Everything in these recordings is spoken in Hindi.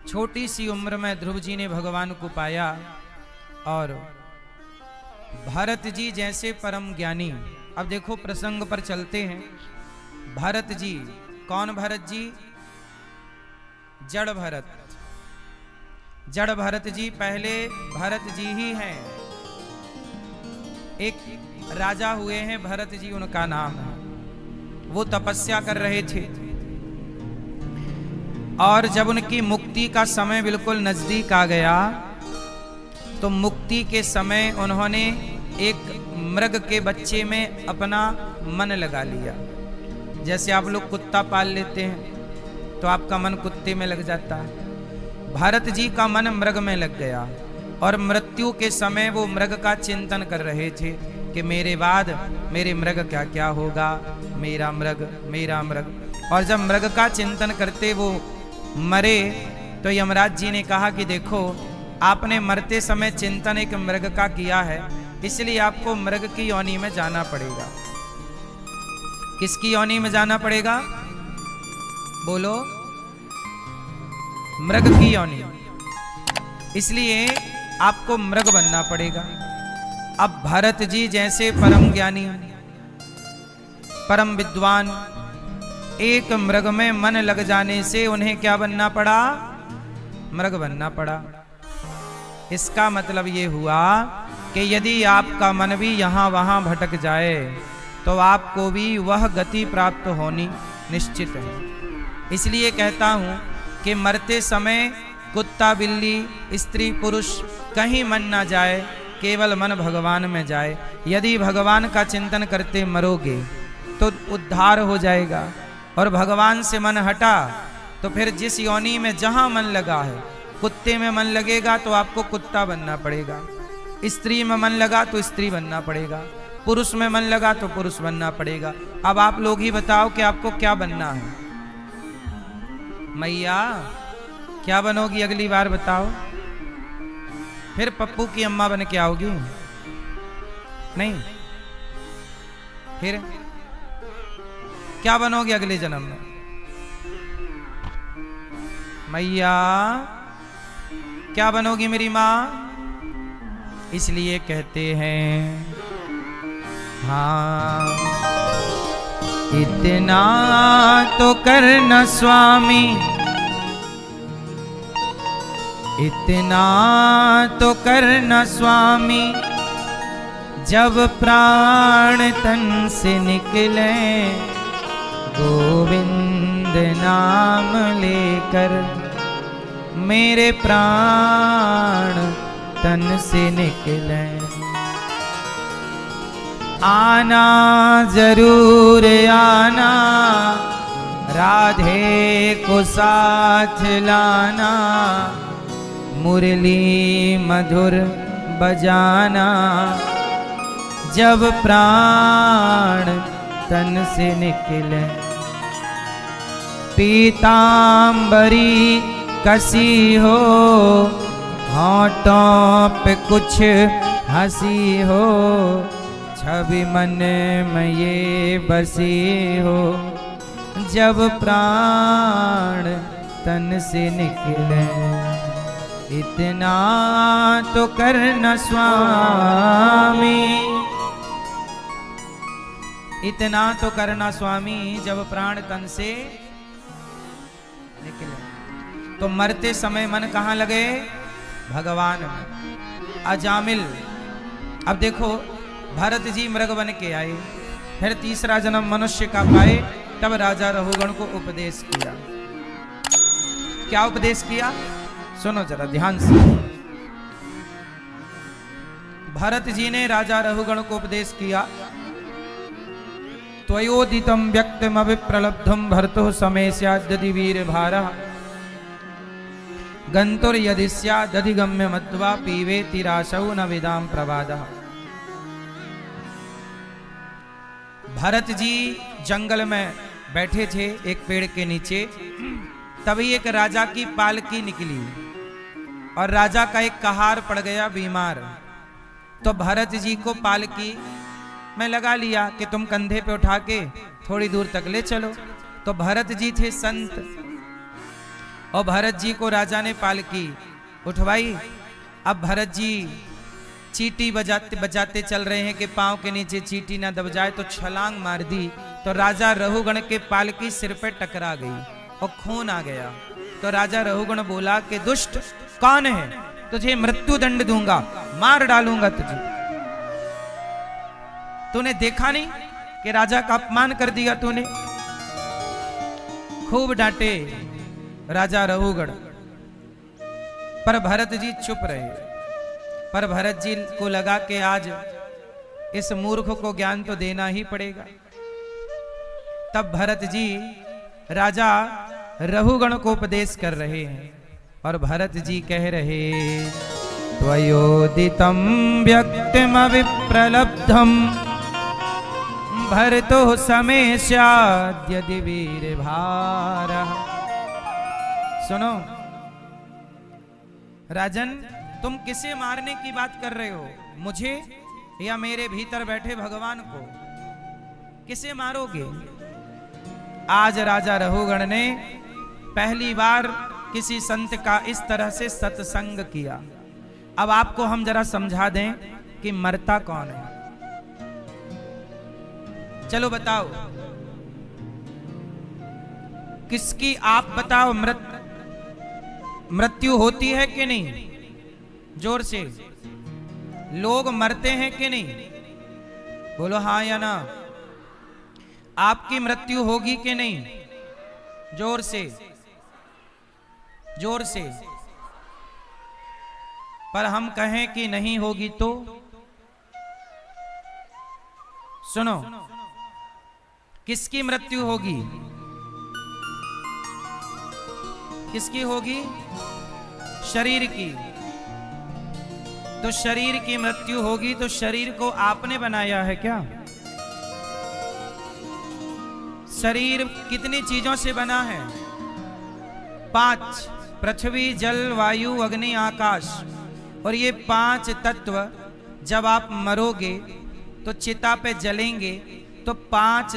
छोटी सी उम्र में ध्रुव जी ने भगवान को पाया और भरत जी जैसे परम ज्ञानी। अब देखो प्रसंग पर चलते हैं। भरत जी, कौन भरत जी? जड़ भरत। जड़ भरत जी पहले भरत जी ही हैं। एक राजा हुए हैं भरत जी, उनका नाम है। वो तपस्या कर रहे थे और जब उनकी मुक्ति का समय बिल्कुल नजदीक आ गया तो मुक्ति के समय उन्होंने एक मृग के बच्चे में अपना मन लगा लिया। जैसे आप लोग कुत्ता पाल लेते हैं तो आपका मन कुत्ते में लग जाता है। भरत जी का मन मृग में लग गया और मृत्यु के समय वो मृग का चिंतन कर रहे थे कि मेरे बाद मेरे मृग क्या क्या होगा, मेरा मृग मेरा मृग। और जब मृग का चिंतन करते वो मरे तो यमराज जी ने कहा कि देखो आपने मरते समय चिंतन एक मृग का किया है, इसलिए आपको मृग की योनि में जाना पड़ेगा। किसकी योनि में जाना पड़ेगा? बोलो, मृग की योनि। इसलिए आपको मृग बनना पड़ेगा। अब भरत जी जैसे परम ज्ञानी परम विद्वान, एक मृग में मन लग जाने से उन्हें क्या बनना पड़ा? मृग बनना पड़ा। इसका मतलब ये हुआ कि यदि आपका मन भी यहां वहां भटक जाए तो आपको भी वह गति प्राप्त होनी निश्चित है। इसलिए कहता हूं कि मरते समय कुत्ता बिल्ली स्त्री पुरुष कहीं मन ना जाए, केवल मन भगवान में जाए। यदि भगवान का चिंतन करते मरोगे तो उद्धार हो जाएगा। और भगवान से मन हटा तो फिर जिस योनि में जहां मन लगा है, कुत्ते में मन लगेगा तो आपको कुत्ता बनना पड़ेगा, स्त्री में मन लगा तो स्त्री बनना पड़ेगा, पुरुष में मन लगा तो पुरुष बनना पड़ेगा। अब आप लोग ही बताओ कि आपको क्या बनना है? मैया क्या बनोगी अगली बार बताओ? फिर पप्पू की अम्मा बन के आओगी? नहीं, फिर क्या बनोगे अगले जन्म में? मैया क्या बनोगी मेरी माँ? इसलिए कहते हैं हाँ, इतना तो करना स्वामी, इतना तो करना स्वामी, जब प्राण तन से निकले गोविंद नाम लेकर, मेरे प्राण तन से निकले। आना जरूर आना, राधे को साथ लाना, मुरली मधुर बजाना, जब प्राण तन से निकले। पीतांबरी कसी हो, होठों पे कुछ हंसी हो, छवि मन में ये बसी हो, जब प्राण तन से निकले। इतना तो करना स्वामी, इतना तो करना स्वामी, जब प्राण तन से निकले। तो मरते समय मन कहाँ लगे? भगवान में। अजामिल, अब देखो भरत जी मृग बन के आए, फिर तीसरा जन्म मनुष्य का पाए, तब राजा रघुगण को उपदेश किया। क्या उपदेश किया? सुनो जरा ध्यान से। भरत जी ने राजा रघुगण को उपदेश किया, त्वयोदितं व्यक्तिमभिप्रलब्धं भर्तुः समय स्याद्यदि वीरभारः, गन्तुर्यदि स्यादधिगम्य मत्वा पीवेति राशौ न विदाम प्रवादः। भरत जी जंगल में बैठे थे एक पेड़ के नीचे, तभी एक राजा की पालकी निकली और राजा का एक कहार पड़ गया बीमार। तो भरत जी को पालकी में लगा लिया कि तुम कंधे पे उठा के थोड़ी दूर तक ले चलो। तो भरत जी थे संत, और भरत जी को राजा ने पालकी उठवाई। अब भरत जी चींटी बजाते बजाते चल रहे हैं कि पांव के नीचे चींटी ना दब जाए, तो छलांग मार दी तो राजा रहुगण के पालकी सिर पे टकरा गई और खून आ गया। तो राजा रहुगण बोला कि दुष्ट कौन है, तुझे मृत्यु दंड दूंगा, मार डालूंगा तुझे। तूने देखा नहीं कि राजा का अपमान कर दिया तूने। खूब डांटे राजा रहुगण, पर भरत जी चुप रहे। पर भरत जी को लगा कि आज इस मूर्ख को ज्ञान तो देना ही पड़ेगा। तब भरत जी राजा रहुगण को उपदेश कर रहे हैं और भरत जी कह रहे, त्वयोदितं व्यक्तिमविप्रलब्धं भरतो समेष्याद्यदि वीरभारः। सुनो राजन, तुम किसे मारने की बात कर रहे हो, मुझे या मेरे भीतर बैठे भगवान को? किसे मारोगे? आज राजा रहुगण ने पहली बार किसी संत का इस तरह से सत्संग किया। अब आपको हम जरा समझा दें कि मरता कौन है। चलो बताओ, किसकी आप बताओ मृत्यु होती है कि नहीं? जोर से। लोग मरते हैं कि नहीं? बोलो हाँ या ना। आपकी मृत्यु होगी कि नहीं? जोर से, जोर से। पर हम कहें कि नहीं होगी तो? सुनो, किसकी मृत्यु होगी? किसकी होगी? शरीर की। तो शरीर की मृत्यु होगी तो शरीर को आपने बनाया है क्या? शरीर कितनी चीजों से बना है? 5, पृथ्वी, जल, वायु, अग्नि, आकाश। और ये 5 तत्व जब आप मरोगे तो चिता पे जलेंगे तो 5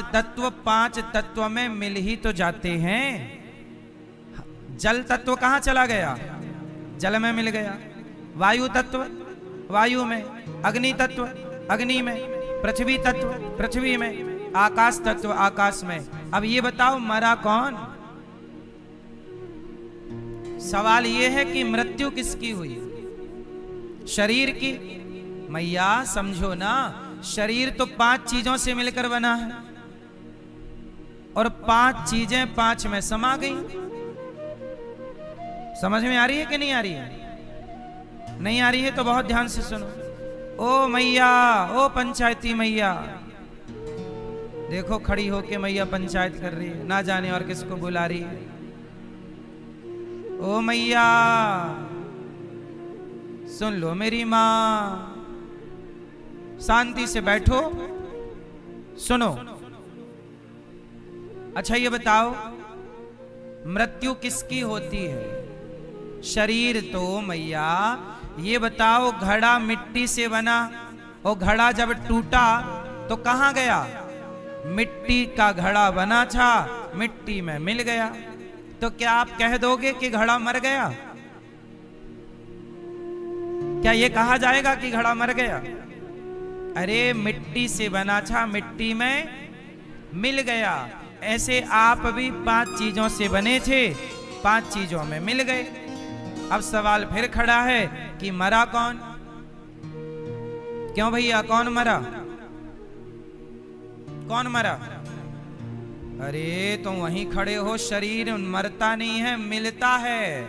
तत्व में मिल ही तो जाते हैं। जल तत्व कहां चला गया? जल में मिल गया। वायु तत्व वायु में, अग्नि तत्व अग्नि में, पृथ्वी तत्व पृथ्वी में, आकाश तत्व आकाश में। अब ये बताओ मरा कौन? सवाल ये है कि मृत्यु किसकी हुई? शरीर की। मैया समझो ना, शरीर तो 5 चीजों से मिलकर बना है और 5 चीजें 5 में समा गई। समझ में आ रही है कि नहीं आ रही है? नहीं आ रही है तो बहुत ध्यान से सुनो। ओ मैया, ओ पंचायती मैया, देखो खड़ी होके मैया पंचायत कर रही है, ना जाने और किसको बुला रही है। ओ मैया सुन लो मेरी मां, शांति से बैठो सुनो। अच्छा ये बताओ मृत्यु किसकी होती है? शरीर तो मैया, ये बताओ घड़ा मिट्टी से बना और घड़ा जब टूटा तो कहां गया? मिट्टी का घड़ा बना था, मिट्टी में मिल गया। तो क्या आप कह दोगे कि घड़ा मर गया? क्या ये कहा जाएगा कि घड़ा मर गया? अरे मिट्टी से बना था, मिट्टी में मिल गया। ऐसे आप भी 5 चीजों से बने थे, 5 चीजों में मिल गए। अब सवाल फिर खड़ा है कि मरा कौन? क्यों भैया, कौन मरा? कौन मरा? अरे तो वहीं खड़े हो, शरीर मरता नहीं है, मिलता है।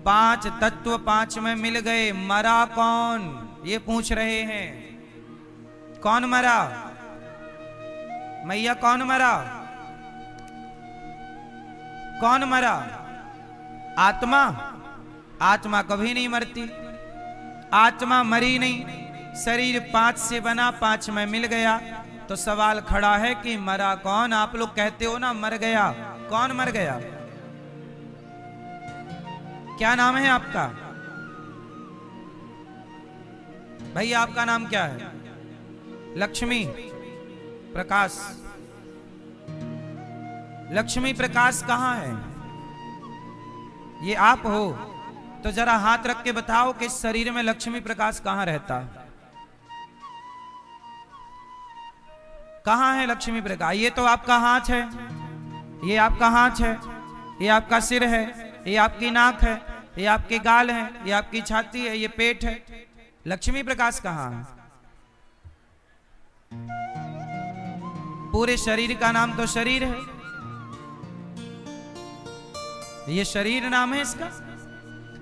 5 तत्व 5 में मिल गए, मरा कौन? ये पूछ रहे हैं। कौन मरा? मैया कौन मरा? कौन मरा? आत्मा? आत्मा कभी नहीं मरती, आत्मा मरी नहीं। शरीर 5 से बना, 5 में मिल गया। तो सवाल खड़ा है कि मरा कौन? आप लोग कहते हो ना मर गया, कौन मर गया? क्या नाम है आपका? भाई आपका नाम क्या है? लक्ष्मी प्रकाश। लक्ष्मी प्रकाश कहां है? ये आप हो, तो जरा हाथ रख के बताओ कि इस शरीर में लक्ष्मी प्रकाश कहां रहता है? कहां है लक्ष्मी प्रकाश? ये तो आपका हाथ है, ये आपका हाथ है, ये आपका सिर है, ये आपकी नाक है, ये आपके गाल है, ये आपकी छाती है, ये पेट है। लक्ष्मी प्रकाश कहां है? पूरे शरीर का नाम तो शरीर है, ये शरीर नाम है इसका।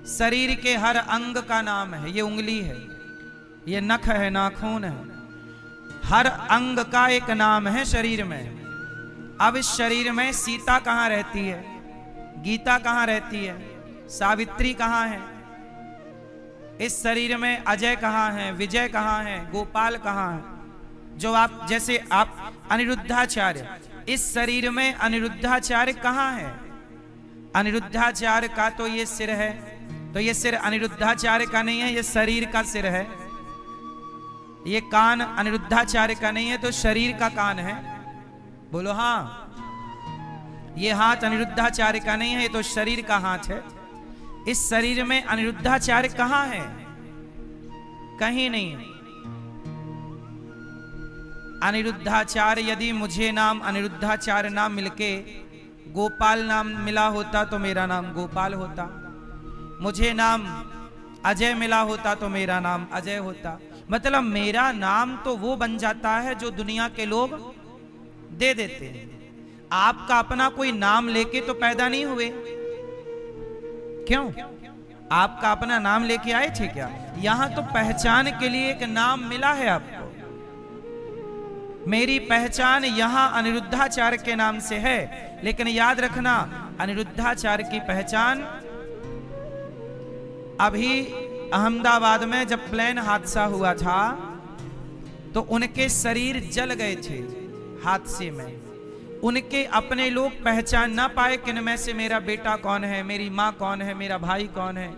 शरीर के हर अंग का नाम है, ये उंगली है, ये नख है, नाखून है, हर अंग का एक नाम है शरीर में। अब इस शरीर में सीता कहां रहती है? गीता कहां रहती है? सावित्री कहां है? इस शरीर में अजय कहां है? विजय कहां है? गोपाल कहां है? जो आप जैसे आप अनिरुद्धाचार्य, इस शरीर में अनिरुद्धाचार्य कहां है? अनिरुद्धाचार्य का तो ये सिर है, तो ये सिर अनिरुद्धाचार्य का नहीं है, ये शरीर का सिर है। ये कान अनिरुद्धाचार्य का नहीं है, तो शरीर का कान है। बोलो हाँ। ये हाथ अनिरुद्धाचार्य का नहीं है, ये तो शरीर का हाथ है। इस शरीर में अनिरुद्धाचार्य कहां है? कहीं नहीं है। अनिरुद्धाचार्य, यदि मुझे नाम अनिरुद्धाचार्य नाम मिलके गोपाल नाम मिला होता तो मेरा नाम गोपाल होता, मुझे नाम अजय मिला होता तो मेरा नाम अजय होता। मतलब मेरा नाम तो वो बन जाता है जो दुनिया के लोग दे देते हैं। आपका अपना कोई नाम लेके तो पैदा नहीं हुए, क्यों? आपका अपना नाम लेके आए थे क्या? यहां तो पहचान के लिए एक नाम मिला है आपको। मेरी पहचान यहां अनिरुद्धाचार्य के नाम से है, लेकिन याद रखना अनिरुद्धाचार्य की पहचान अभी अहमदाबाद में जब प्लेन हादसा हुआ था तो उनके शरीर जल गए थे हादसे में। उनके अपने लोग पहचान ना पाए कि इनमें से मेरा बेटा कौन है, मेरी माँ कौन है, मेरा भाई कौन है,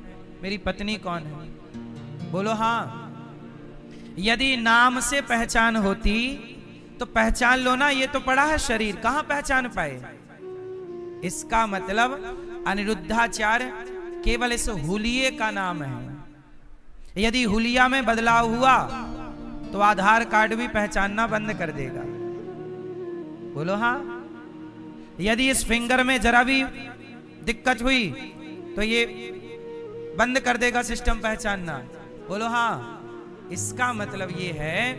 मेरी पत्नी कौन है। बोलो हाँ। यदि नाम से पहचान होती तो पहचान लो ना, ये तो पड़ा है शरीर, कहां पहचान पाए? इसका मतलब अनिरुद्धाचार्य केवल इस हुलिये का नाम है। यदि हुलिया में बदलाव हुआ तो आधार कार्ड भी पहचानना बंद कर देगा। बोलो हाँ। यदि इस फिंगर में जरा भी दिक्कत हुई तो ये बंद कर देगा सिस्टम पहचानना। बोलो हाँ। इसका मतलब ये है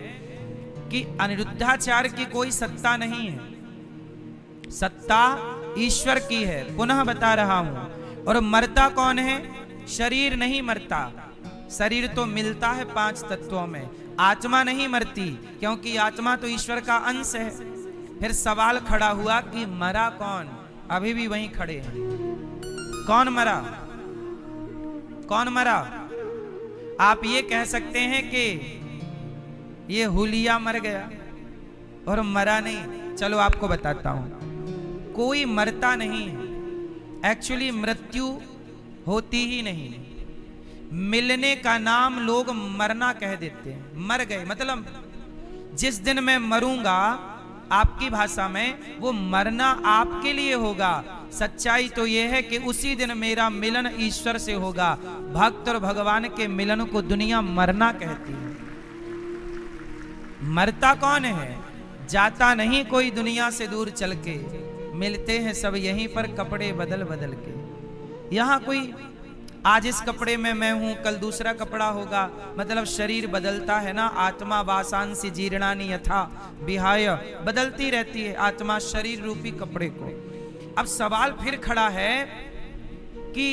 कि अनिरुद्धाचार्य की कोई सत्ता नहीं है, सत्ता ईश्वर की है। पुनः बता रहा हूं। और मरता कौन है? शरीर नहीं मरता, शरीर तो मिलता है 5 तत्वों में, आत्मा नहीं मरती, क्योंकि आत्मा तो ईश्वर का अंश है। फिर सवाल खड़ा हुआ कि मरा कौन? अभी भी वहीं खड़े हैं। कौन मरा? कौन मरा? आप ये कह सकते हैं कि ये हुलिया मर गया और मरा नहीं। चलो आपको बताता हूं, कोई मरता नहीं है। एक्चुअली मृत्यु होती ही नहीं। मिलने का नाम लोग मरना कह देते हैं। मर गए मतलब जिस दिन मैं मरूंगा, आपकी भाषा में वो मरना आपके लिए होगा। सच्चाई तो यह है कि उसी दिन मेरा मिलन ईश्वर से होगा। भक्त और भगवान के मिलन को दुनिया मरना कहती है। मरता कौन है? जाता नहीं कोई दुनिया से दूर चल के, मिलते हैं सब यहीं पर कपड़े बदल बदल के। यहां कोई आज इस कपड़े में मैं हूं, कल दूसरा कपड़ा होगा, मतलब शरीर बदलता है ना। आत्मा वासांसि जीर्णानि यथा विहाय, बदलती रहती है आत्मा शरीर रूपी कपड़े को। अब सवाल फिर खड़ा है कि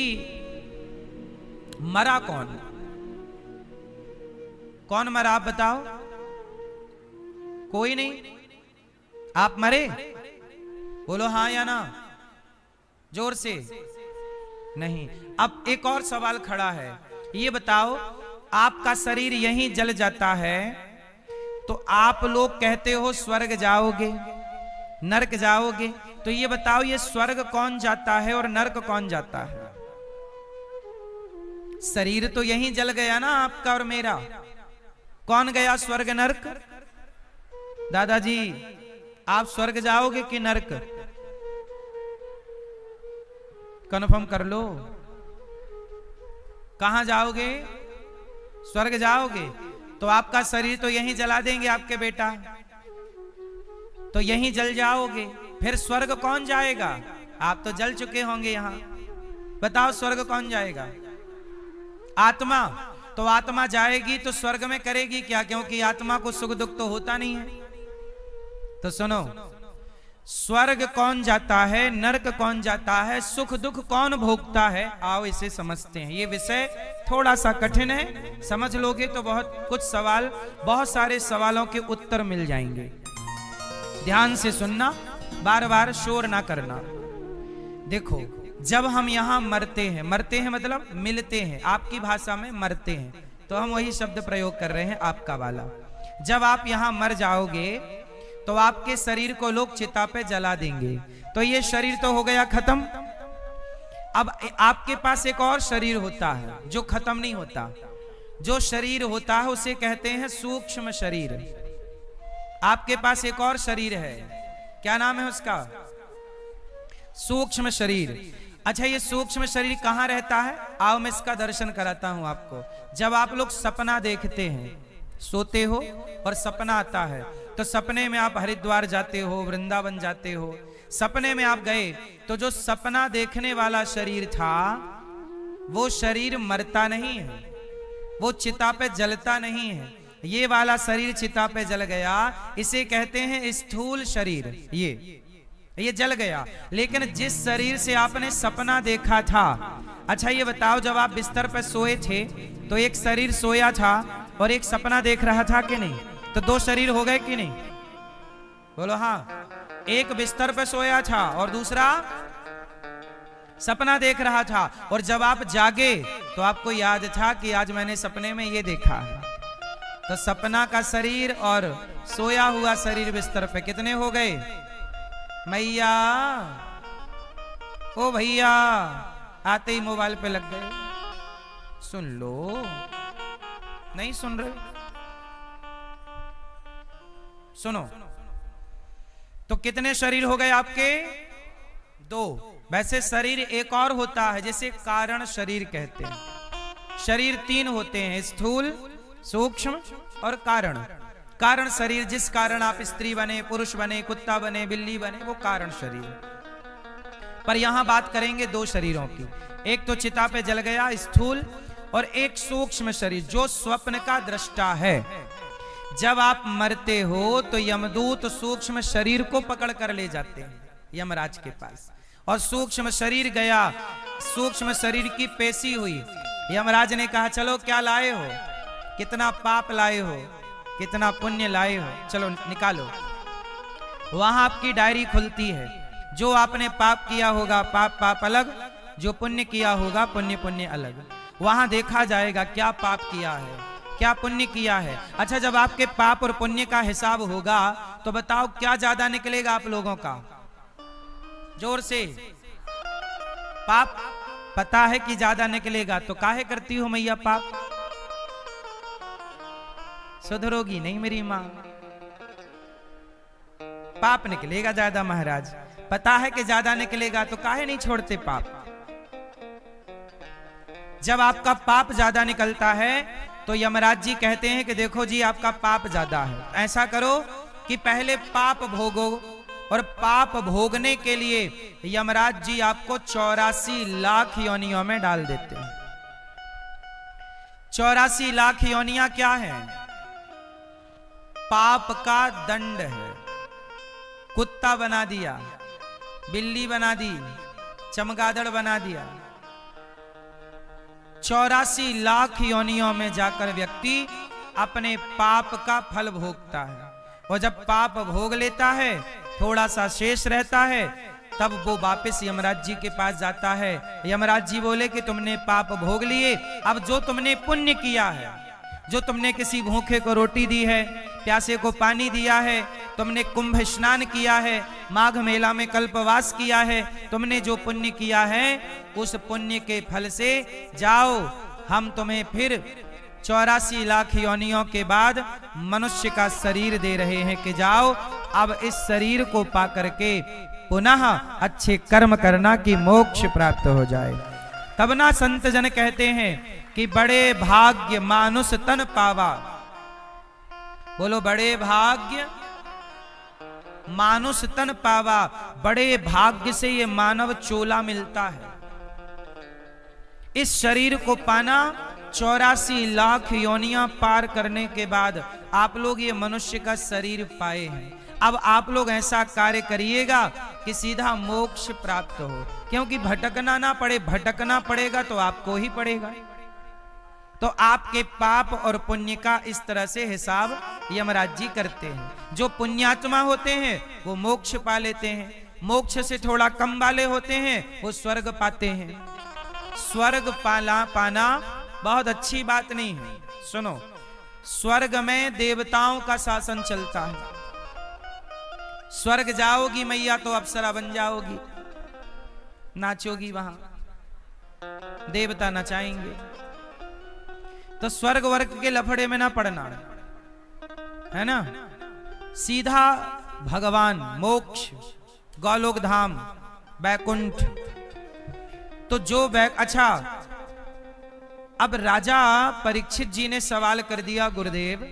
मरा कौन? कौन मरा? आप बताओ। कोई नहीं। आप मरे? बोलो हाँ या ना, जोर से। नहीं। अब एक और सवाल खड़ा है, ये बताओ, आपका शरीर यहीं जल जाता है तो आप लोग कहते हो स्वर्ग जाओगे, नरक जाओगे, तो ये बताओ ये स्वर्ग कौन जाता है और नरक कौन जाता है? शरीर तो यहीं जल गया ना आपका और मेरा। कौन गया स्वर्ग नरक? दादाजी आप स्वर्ग जाओगे कि नरक? कन्फर्म कर लो। कहां जाओगे? स्वर्ग जाओगे। तो आपका शरीर तो यहीं जला देंगे आपके बेटा, तो यहीं जल जाओगे। फिर स्वर्ग कौन जाएगा? आप तो जल चुके होंगे यहां। बताओ स्वर्ग कौन जाएगा? आत्मा। तो आत्मा जाएगी तो स्वर्ग में करेगी क्या? क्योंकि आत्मा को सुख दुख तो होता नहीं है। तो सुनो, स्वर्ग कौन जाता है, नरक कौन जाता है, सुख दुख कौन भोगता है, आओ इसे समझते हैं। ये विषय थोड़ा सा कठिन है, समझ लोगे तो बहुत सारे सवालों के उत्तर मिल जाएंगे। ध्यान से सुनना, बार बार शोर ना करना। देखो, जब हम यहां मरते हैं मतलब मिलते हैं, आपकी भाषा में मरते हैं, तो हम वही शब्द प्रयोग कर रहे हैं आपका वाला। जब आप यहां मर जाओगे तो आपके शरीर को लोग चिता पे जला देंगे, तो ये शरीर तो हो गया खत्म। अब आपके पास एक और शरीर होता है जो खत्म नहीं होता। जो शरीर होता है उसे कहते हैं सूक्ष्म शरीर। आपके पास एक और शरीर है, क्या नाम है उसका? सूक्ष्म शरीर। अच्छा, ये सूक्ष्म शरीर कहां रहता है? आओ मैं इसका दर्शन कराता हूं आपको। जब आप लोग सपना देखते हैं, सोते हो और सपना आता है, तो सपने में आप हरिद्वार जाते हो, वृंदावन जाते हो। सपने में आप गए तो जो सपना देखने वाला शरीर था वो शरीर मरता नहीं है, वो चिता पे जलता नहीं है। ये वाला शरीर चिता पे जल गया, इसे कहते हैं स्थूल शरीर। ये जल गया। लेकिन जिस शरीर से आपने सपना देखा था, अच्छा ये बताओ, जब आप बिस्तर पर सोए थे तो एक शरीर सोया था और एक सपना देख रहा था कि नहीं? तो दो शरीर हो गए कि नहीं? बोलो हाँ। एक बिस्तर पर सोया था और दूसरा सपना देख रहा था। और जब आप जागे तो आपको याद था कि आज मैंने सपने में ये देखा है। तो सपना का शरीर और सोया हुआ शरीर बिस्तर पे कितने हो गए? मैया, ओ भैया, आते ही मोबाइल पे लग गए। सुन लो, नहीं सुन रहे? सुनो, तो कितने शरीर हो गए आपके? दो। वैसे शरीर एक और होता है जिसे कारण शरीर कहते हैं। शरीर तीन होते हैं, स्थूल, सूक्ष्म और कारण। कारण शरीर, जिस कारण आप स्त्री बने, पुरुष बने, कुत्ता बने, बिल्ली बने, वो कारण शरीर। पर यहां बात करेंगे दो शरीरों की। एक तो चिता पे जल गया स्थूल, और एक सूक्ष्म शरीर जो स्वप्न का दृष्टा है। जब आप मरते हो तो यमदूत सूक्ष्म शरीर को पकड़ कर ले जाते हैं यमराज के पास, और सूक्ष्म शरीर गया, सूक्ष्म शरीर की पेशी हुई। यमराज ने कहा चलो क्या लाए हो, कितना पाप लाए हो, कितना पुण्य लाए हो, चलो निकालो। वहां आपकी डायरी खुलती है। जो आपने पाप किया होगा पाप पाप अलग, जो पुण्य किया होगा पुण्य पुण्य अलग। वहां देखा जाएगा क्या पाप किया है, क्या पुण्य किया है। अच्छा, जब आपके पाप और पुण्य का हिसाब होगा तो बताओ क्या ज्यादा निकलेगा आप लोगों का? जोर से। पाप पता है कि ज्यादा निकलेगा, तो काहे करती हो मैया पाप? सुधरोगी नहीं मेरी मां। पाप निकलेगा ज्यादा महाराज, पता है कि ज्यादा निकलेगा, तो काहे नहीं छोड़ते पाप? जब आपका पाप ज्यादा निकलता है तो यमराज जी कहते हैं कि देखो जी आपका पाप ज्यादा है, ऐसा करो कि पहले पाप भोगो, और पाप भोगने के लिए यमराज जी आपको 84 लाख योनियों में डाल देते हैं। 84 लाख योनियां क्या है? पाप का दंड है। कुत्ता बना दिया, बिल्ली बना दी, चमगादड़ बना दिया। 84 लाख योनियों में जाकर व्यक्ति अपने पाप का फल भोगता है, और जब पाप भोग लेता है थोड़ा सा शेष रहता है, तब वो वापस यमराज जी के पास जाता है। यमराज जी बोले कि तुमने पाप भोग लिए, अब जो तुमने पुण्य किया है, जो तुमने किसी भूखे को रोटी दी है, प्यासे को पानी दिया है, तुमने कुंभ स्नान किया है, माघ मेला में कल्पवास किया है, तुमने जो पुण्य किया है उस पुण्य के फल से जाओ, हम तुम्हें फिर 84 लाख योनियों के बाद मनुष्य का शरीर दे रहे हैं कि जाओ अब इस शरीर को पा करके पुनः अच्छे कर्म करना कि मोक्ष प्राप्त हो जाए। तब ना संत जन कहते हैं कि बड़े भाग्य मानुष तन पावा। बोलो बड़े भाग्य मानुष तन पावा। बड़े भाग्य से ये मानव चोला मिलता है। इस शरीर को पाना 84 लाख योनियां पार करने के बाद आप लोग ये मनुष्य का शरीर पाए हैं। अब आप लोग ऐसा कार्य करिएगा कि सीधा मोक्ष प्राप्त हो, क्योंकि भटकना ना पड़े। भटकना पड़ेगा तो आपको ही पड़ेगा। तो आपके पाप और पुण्य का इस तरह से हिसाब यमराज जी करते हैं। जो पुण्यात्मा होते हैं वो मोक्ष पा लेते हैं, मोक्ष से थोड़ा कम वाले होते हैं वो स्वर्ग पाते हैं। स्वर्ग पाना बहुत अच्छी बात नहीं है। सुनो, स्वर्ग में देवताओं का शासन चलता है। स्वर्ग जाओगी मैया तो अप्सरा बन जाओगी, नाचोगी वहां, देवता नचाएंगे। तो स्वर्ग वर्ग के लफड़े में ना पड़ना है ना, सीधा भगवान, मोक्ष, गोलोक धाम, बैकुंठ। तो जो अच्छा, अब राजा परीक्षित जी ने सवाल कर दिया, गुरुदेव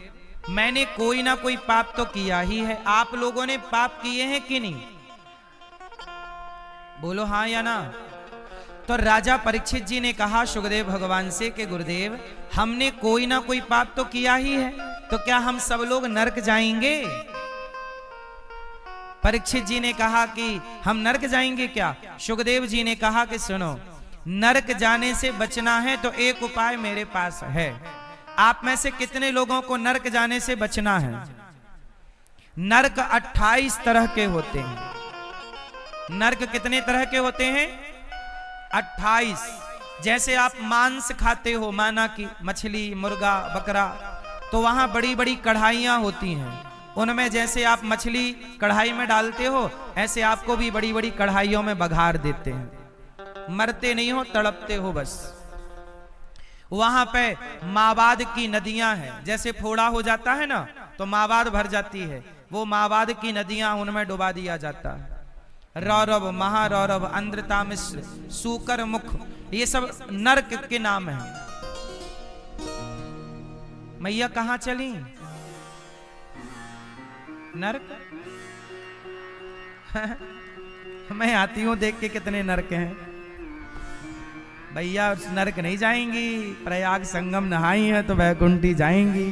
मैंने कोई ना कोई पाप तो किया ही है, आप लोगों ने पाप किए हैं कि नहीं? बोलो हाँ या ना। तो राजा परीक्षित जी ने कहा सुखदेव भगवान से कि गुरुदेव हमने कोई ना कोई पाप तो किया ही है, तो क्या हम सब लोग नरक जाएंगे? परीक्षित जी ने कहा कि हम नरक जाएंगे क्या? सुखदेव जी ने कहा कि सुनो, नरक जाने से बचना है तो एक उपाय मेरे पास है। आप में से कितने लोगों को नरक जाने से बचना है? नरक 28 तरह के होते हैं। नरक कितने तरह के होते हैं? 28। जैसे आप मांस खाते हो, माना कि मछली, मुर्गा, बकरा, तो वहां बड़ी बड़ी कढ़ाइयां होती हैं। उनमें जैसे आप मछली कढ़ाई में डालते हो, ऐसे आपको भी बड़ी बड़ी कढ़ाइयों में बघार देते हैं। मरते नहीं हो, तड़पते हो बस। वहां पे मावाद की नदियां हैं। जैसे फोड़ा हो जाता है ना तो मावाद भर जाती है, वो मावाद की नदियां, उनमें डुबा दिया जाता है। रौरव, महारौरव, अंध्रता मिश्र, सूकर मुख, ये सब नरक के नाम हैं। मैया कहां चली? नरक मैं आती हूं देख के कितने नरक हैं। भैया उस नरक नहीं जाएंगी, प्रयाग संगम नहाई है तो वैकुंठी जाएंगी।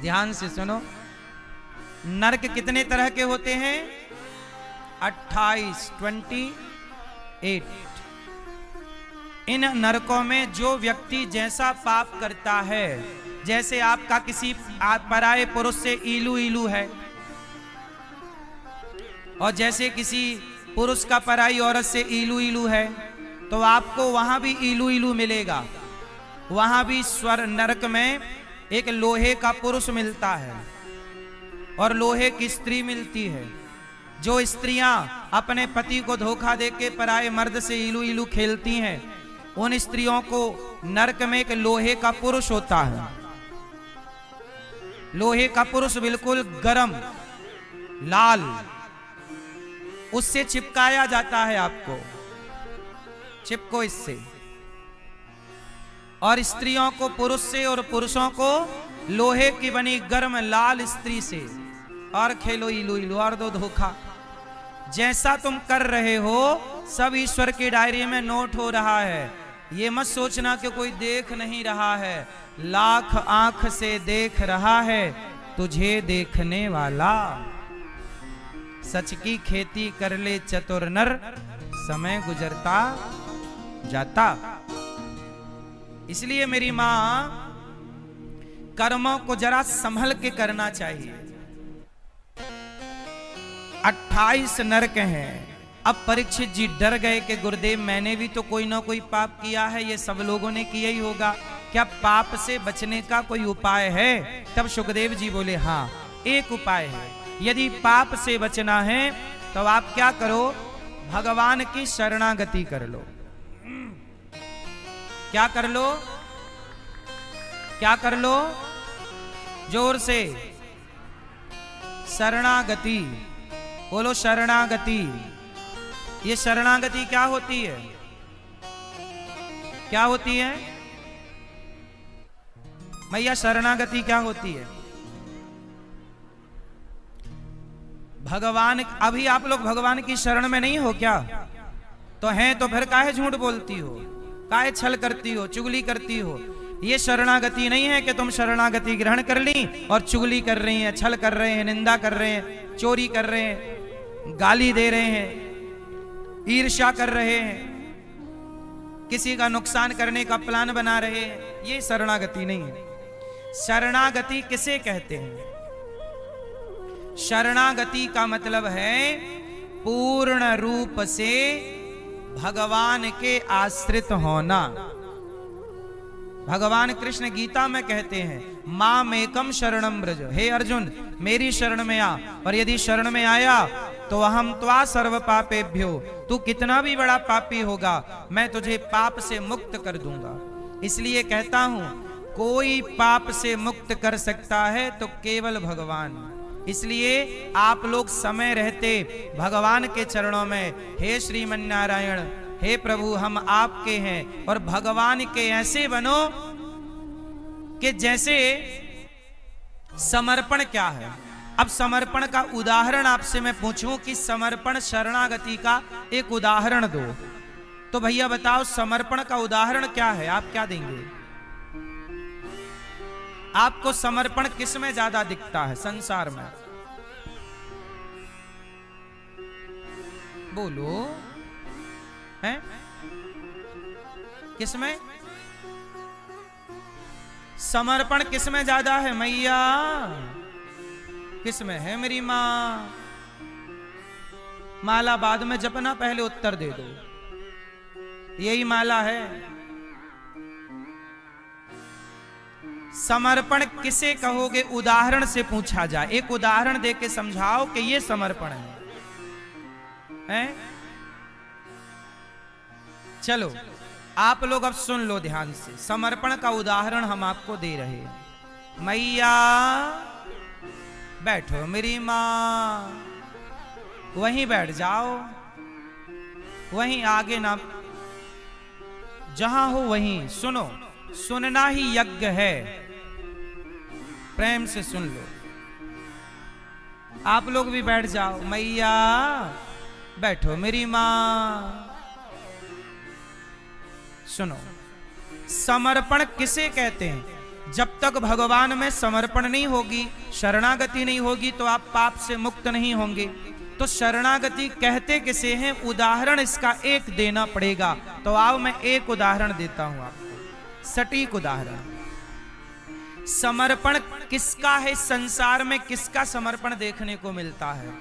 ध्यान से सुनो, नरक कितने तरह के होते हैं? 28। इन नरकों में जो व्यक्ति जैसा पाप करता है, जैसे आपका किसी पराये पुरुष से ईलू ईलू है, और जैसे किसी पुरुष का पराई औरत से ईलू ईलू है, तो आपको वहां भी ईलू ईलू मिलेगा। वहां भी स्वर नरक में एक लोहे का पुरुष मिलता है और लोहे की स्त्री मिलती है। जो स्त्रियां अपने पति को धोखा देके पराये मर्द से ईलू ईलू खेलती हैं, उन स्त्रियों को नरक में एक लोहे का पुरुष होता है। लोहे का पुरुष बिल्कुल गरम लाल, उससे चिपकाया जाता है। आपको चिपको इससे। और स्त्रियों को पुरुष से और पुरुषों को लोहे की बनी गर्म लाल स्त्री से। और खेलो इलू इलू और दो धोखा। जैसा तुम कर रहे हो सब ईश्वर की डायरी में नोट हो रहा है। ये मत सोचना कि कोई देख नहीं रहा है। लाख आंख से देख रहा है तुझे देखने वाला। सच की खेती कर ले चतुर नर, समय गुजरता जाता। इसलिए मेरी मां, कर्मों को जरा संभल के करना चाहिए। 28 नरक हैं। अब परीक्षित जी डर गए कि गुरुदेव मैंने भी तो कोई ना कोई पाप किया है, ये सब लोगों ने किया ही होगा, क्या पाप से बचने का कोई उपाय है? तब सुखदेव जी बोले हाँ, एक उपाय है। यदि पाप से बचना है तो आप क्या करो, भगवान की शरणागति कर लो। क्या कर लो? क्या कर लो? जोर से शरणागति। बोलो शरणागति। ये शरणागति क्या होती है? क्या होती है मैया? शरणागति क्या होती है? भगवान, अभी आप लोग भगवान की शरण में नहीं हो क्या? तो हैं तो फिर काहे झूठ बोलती हो, काहे छल करती हो, चुगली करती हो? ये शरणागति नहीं है कि तुम शरणागति ग्रहण कर ली और चुगली कर रही हैं, छल कर रहे हैं, निंदा कर रहे हैं, चोरी कर रहे हैं, गाली दे रहे हैं, ईर्ष्या कर रहे हैं, किसी का नुकसान करने का प्लान बना रहे हैं। ये शरणागति नहीं है। शरणागति किसे कहते हैं? शरणागति का मतलब है पूर्ण रूप से भगवान के आश्रित होना। भगवान कृष्ण गीता में कहते हैं, माम एकम शरणम ब्रज। हे अर्जुन, मेरी शरण में आ, और यदि शरण में आया तो अहम त्वा सर्व पापेभ्यो, तू कितना भी बड़ा पापी होगा मैं तुझे पाप से मुक्त कर दूंगा। इसलिए कहता हूं, कोई पाप से मुक्त कर सकता है तो केवल भगवान। इसलिए आप लोग समय रहते भगवान के चरणों में, हे श्रीमन नारायण, हे प्रभु हम आपके हैं, और भगवान के ऐसे बनो कि जैसे समर्पण क्या है। अब समर्पण का उदाहरण आपसे मैं पूछूं कि समर्पण शरणागति का एक उदाहरण दो, तो भैया बताओ समर्पण का उदाहरण क्या है? आप क्या देंगे? आपको समर्पण किस में ज्यादा दिखता है संसार में? बोलो, हैं? किस में समर्पण किस में ज्यादा है मैया? किस में है मेरी मां? माला बाद में जपना, पहले उत्तर दे दो। यही माला है। समर्पण किसे कहोगे? उदाहरण से पूछा जाए, एक उदाहरण दे के समझाओ कि ये समर्पण है? चलो आप लोग अब सुन लो ध्यान से, समर्पण का उदाहरण हम आपको दे रहे हैं। मैया बैठो मेरी मां, वहीं बैठ जाओ, वहीं आगे ना, जहां हो वहीं सुनो। सुनना ही यज्ञ है, प्रेम से सुन लो। आप लोग भी बैठ जाओ। मैया बैठो मेरी मां, सुनो। समर्पण किसे कहते हैं? जब तक भगवान में समर्पण नहीं होगी, शरणागति नहीं होगी, तो आप पाप से मुक्त नहीं होंगे। तो शरणागति कहते किसे हैं? उदाहरण इसका एक देना पड़ेगा। तो आओ मैं एक उदाहरण देता हूं आपको, सटीक उदाहरण। समर्पण किसका है? संसार में किसका समर्पण देखने को मिलता है?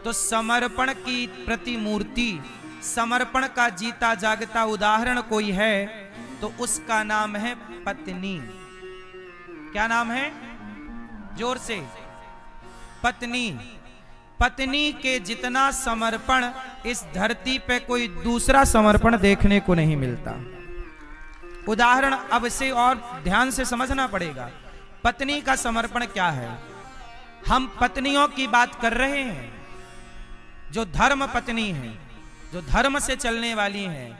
तो समर्पण की प्रतिमूर्ति, समर्पण का जीता जागता उदाहरण कोई है तो उसका नाम है पत्नी। क्या नाम है? जोर से। पत्नी। पत्नी के जितना समर्पण इस धरती पे कोई दूसरा समर्पण देखने को नहीं मिलता। उदाहरण अब से और ध्यान से समझना पड़ेगा। पत्नी का समर्पण क्या है? हम पत्नियों की बात कर रहे हैं, जो धर्म पत्नी है, जो धर्म से चलने वाली हैं।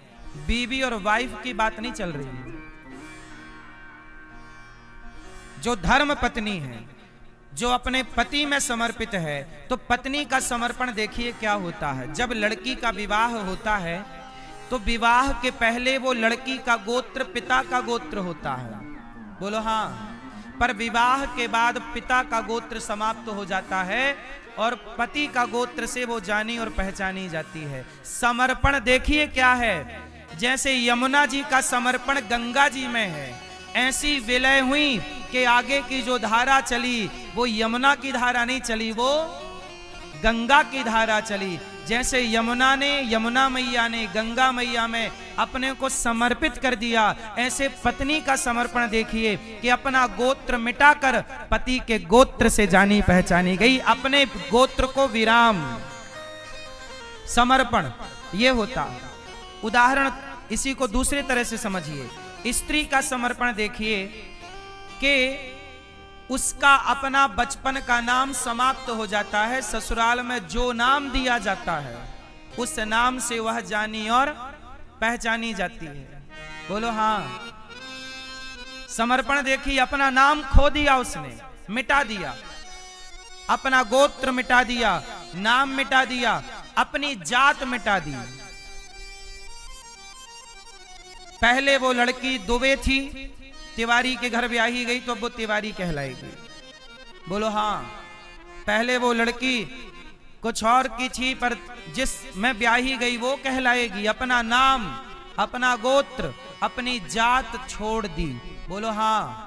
बीवी और वाइफ की बात नहीं चल रही है। जो धर्म पत्नी है, जो अपने पति में समर्पित है, तो पत्नी का समर्पण देखिए क्या होता है। जब लड़की का विवाह होता है तो विवाह के पहले वो लड़की का गोत्र पिता का गोत्र होता है। बोलो हाँ। पर विवाह के बाद पिता का गोत्र समाप्त हो जाता है और पति का गोत्र से वो जानी और पहचानी जाती है। समर्पण देखिए क्या है। जैसे यमुना जी का समर्पण गंगा जी में है, ऐसी विलय हुई कि आगे की जो धारा चली वो यमुना की धारा नहीं चली, वो गंगा की धारा चली। जैसे यमुना मैया ने गंगा मैया में अपने को समर्पित कर दिया, ऐसे पत्नी का समर्पण देखिए कि अपना गोत्र मिटाकर पति के गोत्र से जानी पहचानी गई। अपने गोत्र को विराम, समर्पण ये होता। उदाहरण इसी को दूसरे तरह से समझिए। स्त्री का समर्पण देखिए कि उसका अपना बचपन का नाम समाप्त हो जाता है। ससुराल में जो नाम दिया जाता है उस नाम से वह जानी और पहचानी जाती है। बोलो हाँ। समर्पण देखिए, अपना नाम खो दिया उसने, मिटा दिया, अपना गोत्र मिटा दिया, नाम मिटा दिया, अपनी जात मिटा दी। पहले वो लड़की दुबे थी, तिवारी के घर ब्याही गई तो वो तिवारी कहलाएगी। बोलो हाँ। पहले वो लड़की कुछ और की थी, पर जिस में ब्याही गई वो कहलाएगी। अपना नाम, अपना गोत्र, अपनी जात छोड़ दी। बोलो हाँ।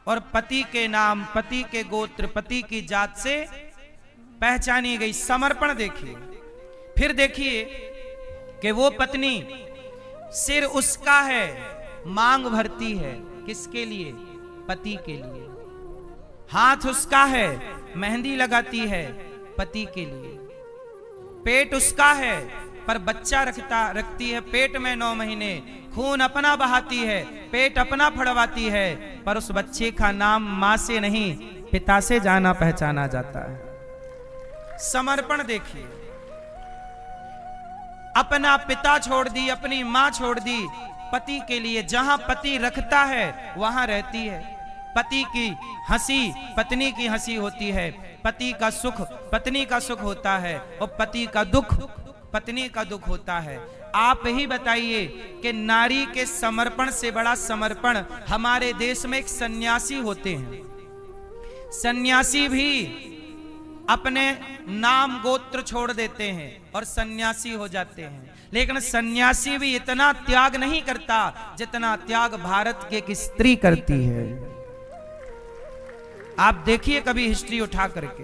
और पति के नाम, पति के गोत्र, पति की जात से पहचानी गई। समर्पण देखिए। फिर देखिए कि वो पत्नी, सिर उसका है, मांग भरती है, किसके लिए? पति के लिए। हाथ उसका है, मेहंदी लगाती है, पति के लिए। पेट उसका है, पर बच्चा रखती है पेट में 9 महीने, खून अपना बहाती है, पेट अपना फड़वाती है, पर उस बच्चे का नाम मां से नहीं पिता से जाना पहचाना जाता है। समर्पण देखिए। अपना पिता छोड़ दी, अपनी मां छोड़ दी, पति के लिए। जहां पति रखता है वहां रहती है। पति की हंसी पत्नी की हंसी होती है, पति का सुख पत्नी का सुख होता है, और पति का दुख पत्नी का दुख होता है। आप ही बताइए कि नारी के समर्पण से बड़ा समर्पण हमारे देश में एक सन्यासी होते हैं। सन्यासी भी अपने नाम गोत्र छोड़ देते हैं और सन्यासी हो जाते हैं, लेकिन सन्यासी भी इतना त्याग नहीं करता जितना त्याग भारत की एक स्त्री करती है। आप देखिए कभी हिस्ट्री उठा करके।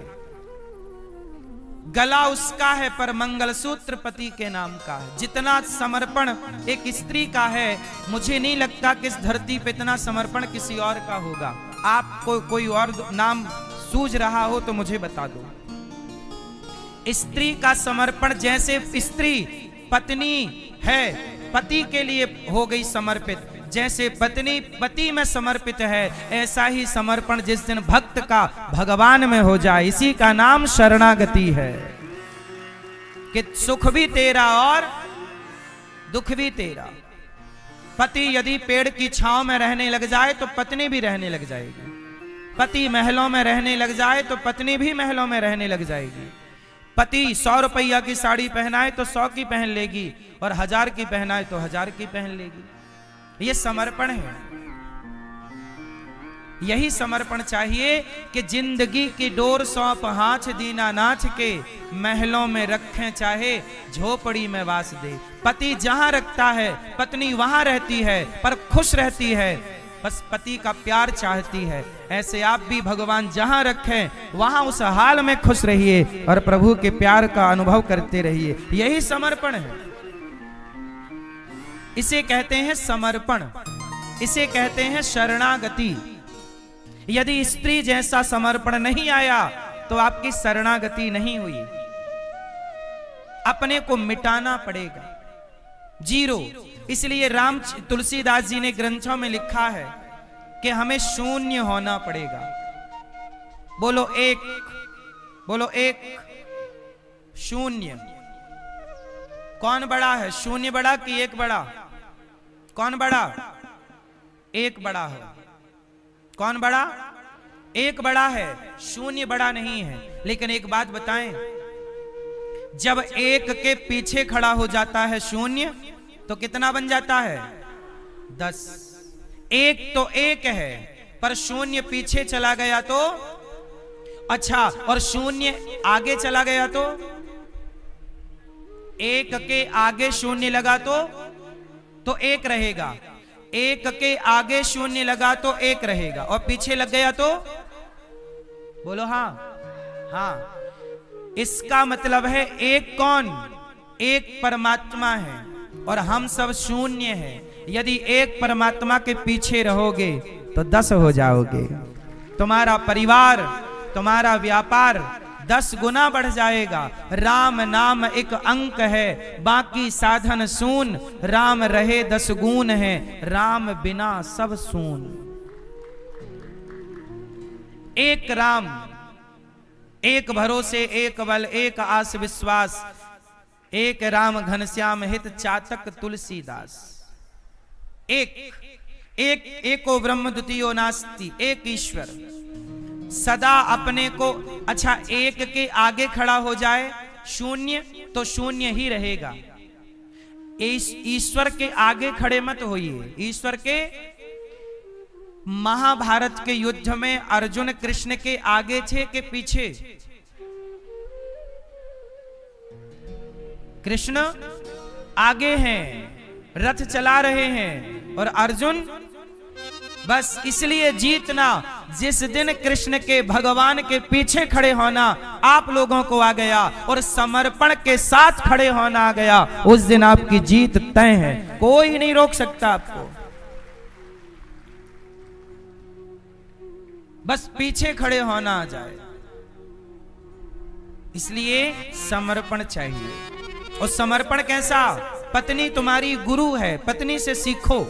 गला उसका है पर मंगलसूत्र पति के नाम का है। जितना समर्पण एक स्त्री का है, मुझे नहीं लगता कि इस धरती पे इतना समर्पण किसी और का होगा। आपको कोई और नाम सूझ रहा हो तो मुझे बता दो। स्त्री का समर्पण, जैसे स्त्री पत्नी है, पति के लिए हो गई समर्पित, जैसे पत्नी पति में समर्पित है, ऐसा ही समर्पण जिस दिन भक्त का भगवान में हो जाए, इसी का नाम शरणागति है। कि सुख भी तेरा और दुख भी तेरा। पति यदि पेड़ की छांव में रहने लग जाए तो पत्नी भी रहने लग जाएगी। पति महलों में रहने लग जाए तो पत्नी भी महलों में रहने लग जाएगी। पति 100 रुपया की साड़ी पहनाए तो 100 की पहन लेगी, और 1000 की पहनाए तो 1000 की पहन लेगी। ये समर्पण है। यही समर्पण चाहिए कि जिंदगी की डोर सौंप हाथ दीनानाथ के, महलों में रखें चाहे झोपड़ी में वास दे। पति जहां रखता है पत्नी वहां रहती है, पर खुश रहती है, बस पति का प्यार चाहती है। ऐसे आप भी भगवान जहां रखें वहां उस हाल में खुश रहिए और प्रभु के प्यार का अनुभव करते रहिए। यही समर्पण है। इसे कहते हैं समर्पण, इसे कहते हैं शरणागति। यदि स्त्री जैसा समर्पण नहीं आया तो आपकी शरणागति नहीं हुई। अपने को मिटाना पड़ेगा, जीरो। इसलिए राम तुलसीदास जी ने ग्रंथों में लिखा है कि हमें शून्य होना पड़ेगा। बोलो एक, बोलो एक। शून्य। कौन बड़ा है? शून्य बड़ा कि एक बड़ा? कौन बड़ा? एक बड़ा है। कौन बड़ा? एक बड़ा है, शून्य बड़ा नहीं है। लेकिन एक बात बताएं, जब एक के पीछे खड़ा हो जाता है शून्य तो कितना बन जाता है? 10। एक तो एक है, पर शून्य पीछे चला गया तो अच्छा, और शून्य आगे चला गया तो? एक के आगे शून्य लगा तो एक रहेगा। एक के आगे शून्य लगा तो एक रहेगा, और पीछे लग गया तो? बोलो हाँ। हाँ, इसका मतलब है एक कौन? एक परमात्मा है और हम सब शून्य हैं। यदि एक परमात्मा के पीछे रहोगे तो 10 हो जाओगे। तुम्हारा परिवार, तुम्हारा व्यापार 10 गुना बढ़ जाएगा। राम नाम एक अंक है, बाकी साधन शून। राम रहे 10 गुण है, राम बिना सब शून। एक राम, एक भरोसे, एक बल, एक आस विश्वास, एक राम घनश्याम हित चातक तुलसीदास। एक एक एको ब्रह्म द्वितीयो नास्ति, एक ईश्वर सदा अपने को, अच्छा एक के आगे खड़ा हो जाए शून्य तो शून्य ही रहेगा। ईश्वर के आगे खड़े मत होइए। ईश्वर के महाभारत के युद्ध में अर्जुन कृष्ण के आगे थे कि पीछे? कृष्ण आगे हैं, रथ चला रहे हैं, और अर्जुन बस इसलिए जीतना जिस दिन कृष्ण के भगवान के पीछे खड़े होना आप लोगों को आ गया और समर्पण के साथ खड़े होना आ गया, उस दिन आपकी जीत तय है, कोई नहीं रोक सकता आपको। बस पीछे खड़े होना आ जाए, इसलिए समर्पण चाहिए। और समर्पण कैसा? पत्नी तुम्हारी गुरु है, पत्नी से सीखो,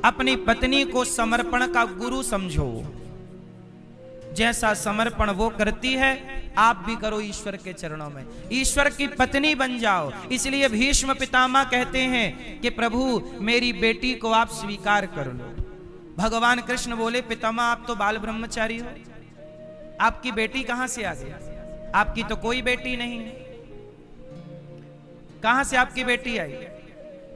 अपनी पत्नी को समर्पण का गुरु समझो। जैसा समर्पण वो करती है आप भी करो ईश्वर के चरणों में, ईश्वर की पत्नी बन जाओ। इसलिए भीष्म पितामह कहते हैं कि प्रभु मेरी बेटी को आप स्वीकार कर लो। भगवान कृष्ण बोले पितामह आप तो बाल ब्रह्मचारी हो, आपकी बेटी कहां से आ गई? आपकी तो कोई बेटी नहीं है, कहां से आपकी बेटी आई?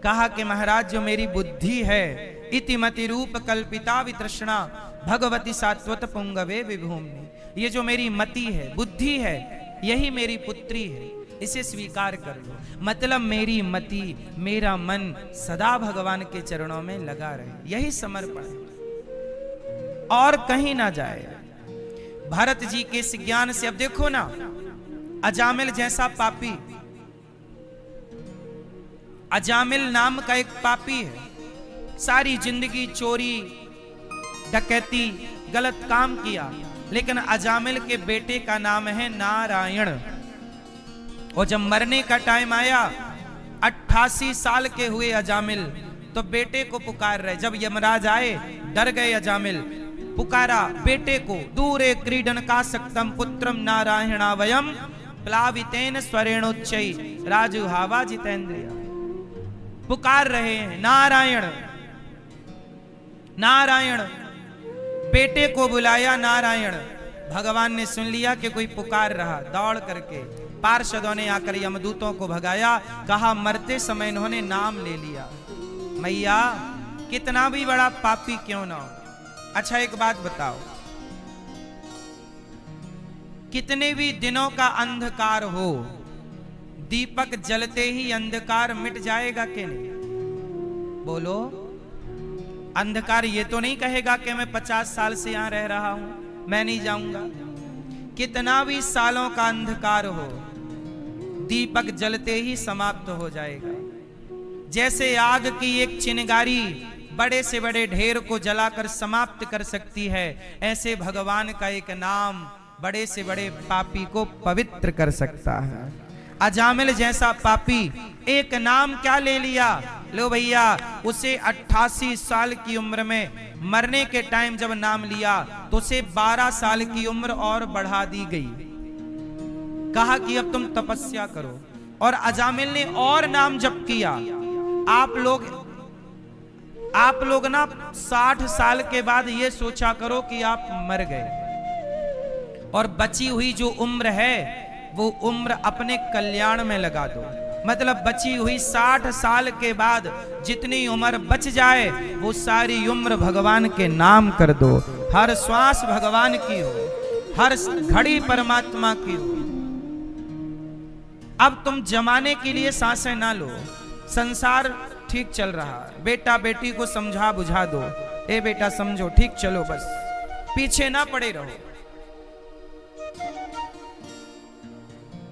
कहा कि महाराज जो मेरी बुद्धि है, इतिमति रूप कल्पिता वितृष्णा भगवती सात्वत पुंगवे विभूमि, ये जो मेरी मति है, बुद्धि है, यही मेरी पुत्री है, इसे स्वीकार कर लो। मतलब मेरी मति, मेरा मन सदा भगवान के चरणों में लगा रहे, यही समर्पण है, और कहीं ना जाए। भरत जी के इस ज्ञान से अब देखो ना, अजामिल जैसा पापी, अजामिल नाम का एक पापी है, सारी जिंदगी चोरी डकैती गलत काम किया, लेकिन अजामिल के बेटे का नाम है नारायण। और जब मरने का टाइम आया, 88 साल के हुए अजामिल, तो बेटे को पुकार रहे। जब यमराज आए डर गए अजामिल, पुकारा बेटे को, दूरे क्रीडन का सक्तम पुत्रम नारायणा वयम प्लावितेन स्वरेणोच्चै राजुहावा जितेंद्रिया। पुकार रहे हैं नारायण नारायण, बेटे को बुलाया नारायण। भगवान ने सुन लिया कि कोई पुकार रहा, दौड़ करके पार्षदों ने आकर यमदूतों को भगाया, कहा मरते समय इन्होंने नाम ले लिया। मैया कितना भी बड़ा पापी क्यों ना हो, अच्छा एक बात बताओ, कितने भी दिनों का अंधकार हो, दीपक जलते ही अंधकार मिट जाएगा कि नहीं? बोलो। अंधकार ये तो नहीं कहेगा कि मैं 50 साल से यहां रह रहा हूं, मैं नहीं जाऊंगा। कितना भी सालों का अंधकार हो, दीपक जलते ही समाप्त हो जाएगा। जैसे आग की एक चिंगारी बड़े से बड़े ढेर को जलाकर समाप्त कर सकती है, ऐसे भगवान का एक नाम बड़े से बड़े पापी को पवित्र कर सकता है। अजामिल जैसा पापी एक नाम क्या ले लिया, लो भैया, उसे 88 साल की उम्र में मरने के टाइम जब नाम लिया तो उसे 12 साल की उम्र और बढ़ा दी गई। कहा कि अब तुम तपस्या करो, और अजामिल ने और नाम जप किया। आप लोग ना 60 साल के बाद ये सोचा करो कि आप मर गए, और बची हुई जो उम्र है वो उम्र अपने कल्याण में लगा दो। मतलब बची हुई 60 साल के बाद जितनी उम्र बच जाए वो सारी उम्र भगवान के नाम कर दो। हर श्वास भगवान की हो, हर घड़ी परमात्मा की हो। अब तुम जमाने के लिए सांसें ना लो, संसार ठीक चल रहा है, बेटा बेटी को समझा बुझा दो, ए बेटा समझो, ठीक चलो, बस पीछे ना पड़े रहो।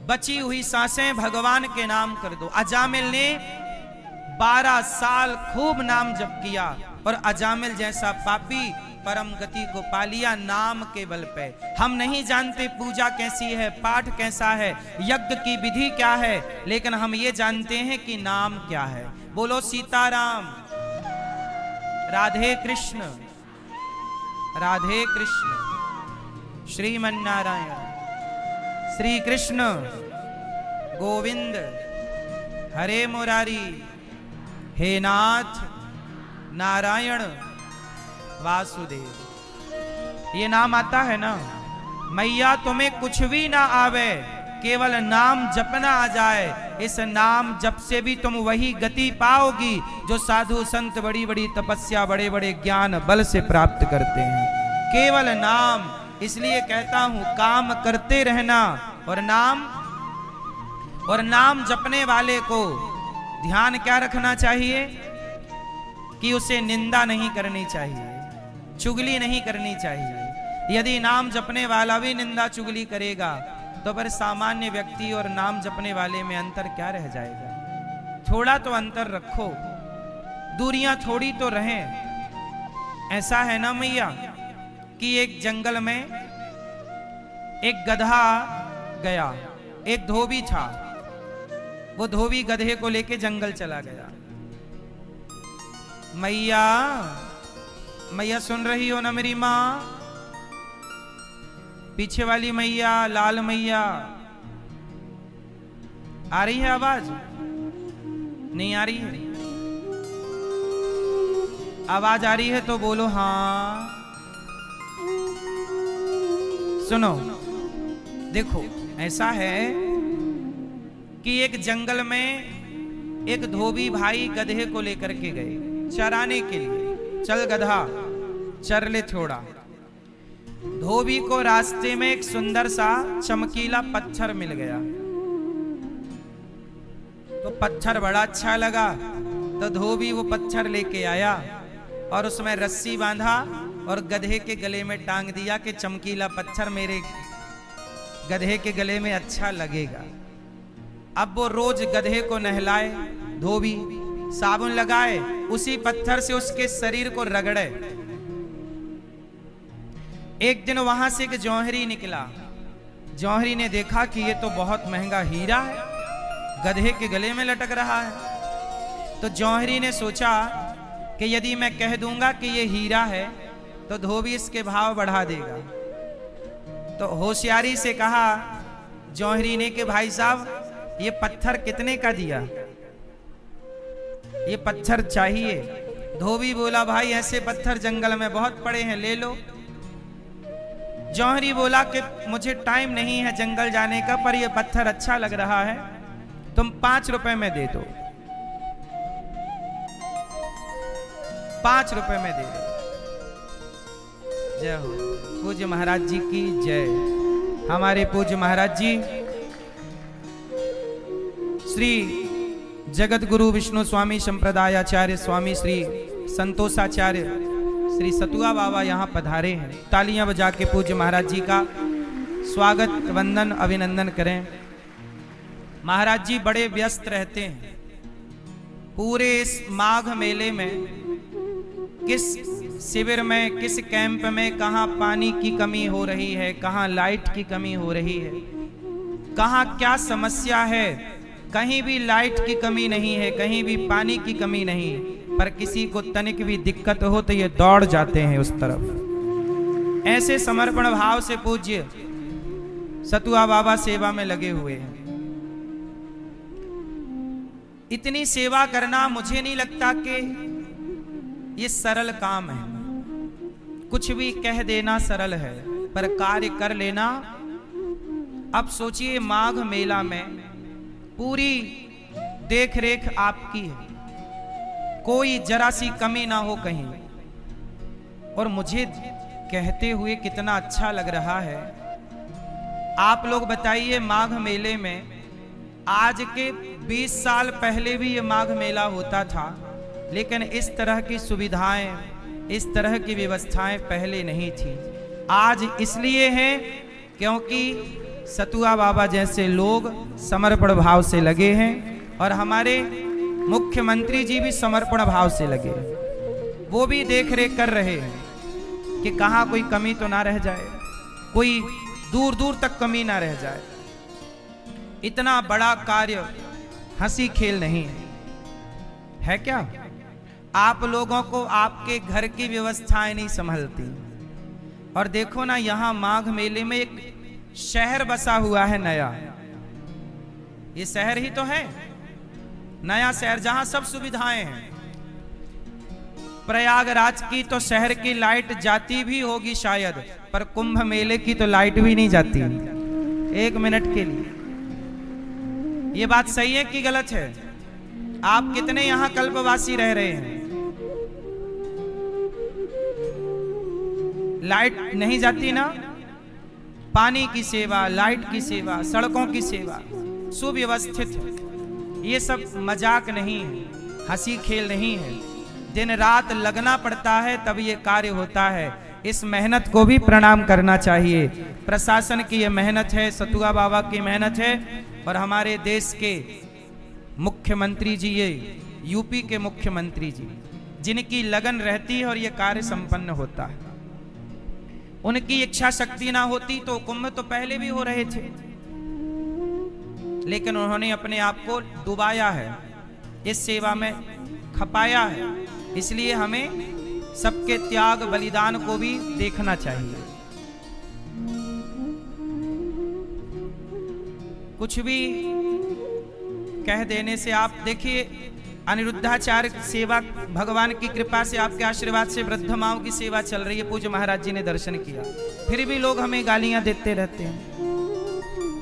बची हुई सांसें भगवान के नाम कर दो। अजामिल ने 12 साल खूब नाम जप किया, और अजामिल जैसा पापी परम गति को पा लिया नाम के बल पे। हम नहीं जानते पूजा कैसी है, पाठ कैसा है, यज्ञ की विधि क्या है, लेकिन हम ये जानते हैं कि नाम क्या है। बोलो सीताराम, राधे कृष्ण, राधे कृष्ण। श्रीमन्नारायण श्री कृष्ण गोविंद हरे मुरारी, हे नाथ नारायण वासुदेव। ये नाम आता है ना, मैया तुम्हें कुछ भी ना आवे, केवल नाम जपना आ जाए। इस नाम जप से भी तुम वही गति पाओगी जो साधु संत बड़ी बड़ी तपस्या बड़े बड़े ज्ञान बल से प्राप्त करते हैं। केवल नाम, इसलिए कहता हूं काम करते रहना। और नाम जपने वाले को ध्यान क्या रखना चाहिए कि उसे निंदा नहीं करनी चाहिए, चुगली नहीं करनी चाहिए। यदि नाम जपने वाला भी निंदा चुगली करेगा तो फिर सामान्य व्यक्ति और नाम जपने वाले में अंतर क्या रह जाएगा। थोड़ा तो अंतर रखो, दूरियां थोड़ी तो रहें। ऐसा है ना मैया कि एक जंगल में एक गधा गया, एक धोबी था। वो धोबी गधे को लेके जंगल चला गया। मैया मैया सुन रही हो ना मेरी माँ? पीछे वाली मैया, लाल मैया, आ रही है आवाज? नहीं आ रही है? आवाज आ रही है तो बोलो हाँ। सुनो, देखो ऐसा है कि एक जंगल में एक धोबी भाई गधे को लेकर के गए चराने के लिए। चल गधा चर ले थोड़ा। धोबी को रास्ते में एक सुंदर सा चमकीला पत्थर मिल गया, तो पत्थर बड़ा अच्छा लगा। तो धोबी वो पत्थर लेके आया और उसमें रस्सी बांधा और गधे के गले में टांग दिया कि चमकीला पत्थर मेरे गधे के गले में अच्छा लगेगा। अब वो रोज गधे को नहलाए, धोबी साबुन लगाए, उसी पत्थर से उसके शरीर को रगड़े। एक दिन वहां से एक जौहरी निकला। जौहरी ने देखा कि ये तो बहुत महंगा हीरा है, गधे के गले में लटक रहा है। तो जौहरी ने सोचा कि यदि मैं कह दूंगा कि ये हीरा है तो धोबी इसके भाव बढ़ा देगा। तो होशियारी से कहा जौहरी ने कि भाई साहब ये पत्थर कितने का दिया? ये पत्थर चाहिए। धोबी बोला भाई ऐसे पत्थर जंगल में बहुत पड़े हैं, ले लो। जौहरी बोला कि मुझे टाइम नहीं है जंगल जाने का, पर ये पत्थर अच्छा लग रहा है, तुम 5 रुपए में दे दो, 5 रुपए में दे दो। जय हो पूज्य महाराज जी की जय। हमारे पूज्य महाराज जी श्री जगत गुरु विष्णु स्वामी संप्रदायाचार्य स्वामी श्री संतोषाचार्य श्री सतुआ बाबा यहाँ पधारे हैं। तालियां बजा के पूज्य महाराज जी का स्वागत वंदन अभिनंदन करें। महाराज जी बड़े व्यस्त रहते हैं। पूरे इस माघ मेले में किस शिविर में, किस कैंप में कहाँ पानी की कमी हो रही है, कहाँ लाइट की कमी हो रही है, कहाँ क्या समस्या है। कहीं भी लाइट की कमी नहीं है, कहीं भी पानी की कमी नहीं, पर किसी को तनिक भी दिक्कत हो तो ये दौड़ जाते हैं उस तरफ। ऐसे समर्पण भाव से पूज्य सतुआ बाबा सेवा में लगे हुए हैं। इतनी सेवा करना मुझे नहीं लगता कि ये सरल काम है। कुछ भी कह देना सरल है, पर कार्य कर लेना। अब सोचिए माघ मेला में पूरी देख रेख आपकी है, कोई जरा सी कमी ना हो कहीं। और मुझे कहते हुए कितना अच्छा लग रहा है। आप लोग बताइए, माघ मेले में आज के 20 साल पहले भी ये माघ मेला होता था, लेकिन इस तरह की सुविधाएं, इस तरह की व्यवस्थाएं पहले नहीं थी। आज इसलिए है क्योंकि सतुआ बाबा जैसे लोग समर्पण भाव से लगे हैं और हमारे मुख्यमंत्री जी भी समर्पण भाव से लगे हैं। वो भी देख रेख कर रहे हैं कि कहाँ कोई कमी तो ना रह जाए, कोई दूर दूर तक कमी ना रह जाए। इतना बड़ा कार्य हंसी खेल नहीं है क्या? आप लोगों को आपके घर की व्यवस्थाएं नहीं संभलती, और देखो ना, यहां माघ मेले में एक शहर बसा हुआ है नया। ये शहर ही तो है, नया शहर जहां सब सुविधाएं हैं। प्रयागराज की तो शहर की लाइट जाती भी होगी शायद, पर कुंभ मेले की तो लाइट भी नहीं जाती 1 मिनट के लिए। ये बात सही है कि गलत है? आप कितने यहां कल्पवासी रह रहे हैं? लाइट नहीं जाती ना? पानी की सेवा, लाइट की सेवा, सड़कों की सेवा सुव्यवस्थित है। ये सब मजाक नहीं है, हंसी खेल नहीं है। दिन रात लगना पड़ता है तब ये कार्य होता है। इस मेहनत को भी प्रणाम करना चाहिए। प्रशासन की ये मेहनत है, सतुआ बाबा की मेहनत है, और हमारे देश के मुख्यमंत्री जी, ये यूपी के मुख्यमंत्री जी, जिनकी लगन रहती है और ये कार्य संपन्न होता है। उनकी इच्छा शक्ति ना होती तो कुंभ तो पहले भी हो रहे थे, लेकिन उन्होंने अपने आप को डुबाया है, इस सेवा में खपाया है। इसलिए हमें सबके त्याग बलिदान को भी देखना चाहिए। कुछ भी कह देने से, आप देखिए अनिरुद्धाचार्य सेवा, भगवान की कृपा से, आपके आशीर्वाद से वृद्ध माओं की सेवा चल रही है। पूज्य महाराज जी ने दर्शन किया, फिर भी लोग हमें गालियां देते रहते हैं।